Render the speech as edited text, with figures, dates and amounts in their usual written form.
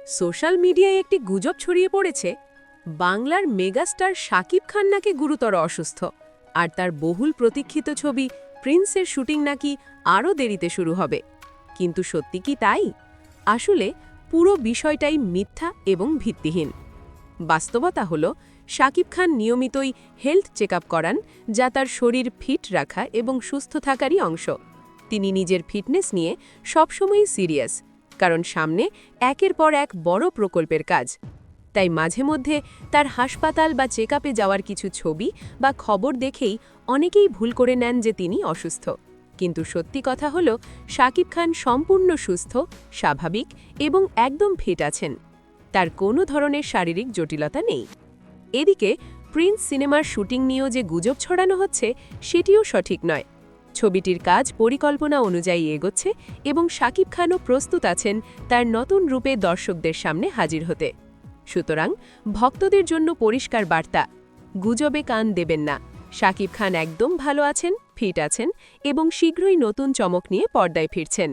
Social মিডিয়ায় একটি গুজব ছড়িয়ে পড়েছে বাংলার মেগাস্টার শাকিব খান নাকি গুরুতর অসুস্থ, আর তার বহুল প্রতীক্ষিত ছবি প্রিন্সের শুটিং নাকি আরও দেরিতে শুরু হবে। কিন্তু সত্যি কি তাই? আসলে পুরো বিষয়টাই মিথ্যা এবং ভিত্তিহীন। বাস্তবতা হল, শাকিব খান নিয়মিতই হেলথ চেকআপ করান, যা তার শরীর ফিট রাখা এবং সুস্থ থাকারই অংশ। তিনি নিজের ফিটনেস নিয়ে সবসময়ই সিরিয়াস, কারণ সামনে একের পর এক বড় প্রকল্পের কাজ। তাই মাঝে মধ্যে তার হাসপাতাল বা চেকআপে যাওয়ার কিছু ছবি বা খবর দেখেই অনেকেই ভুল করে নেন যে তিনি অসুস্থ। কিন্তু সত্যি কথা হল, শাকিব খান সম্পূর্ণ সুস্থ, স্বাভাবিক এবং একদম ফিট আছেন। তার কোনো ধরনের শারীরিক জটিলতা নেই। এদিকে প্রিন্স সিনেমার শুটিং নিয়েও যে গুজব ছড়ানো হচ্ছে, সেটিও সঠিক নয়। ছবিটির কাজ পরিকল্পনা অনুযায়ী এগোচ্ছে এবং শাকিব খানও প্রস্তুত আছেন তার নতুন রূপে দর্শকদের সামনে হাজির হতে। সুতরাং ভক্তদের জন্য পরিষ্কার বার্তা: গুজবে কান দেবেন না। শাকিব খান একদম ভালো আছেন, ফিট আছেন এবং শীঘ্রই নতুন চমক নিয়ে পর্দায় ফিরছেন।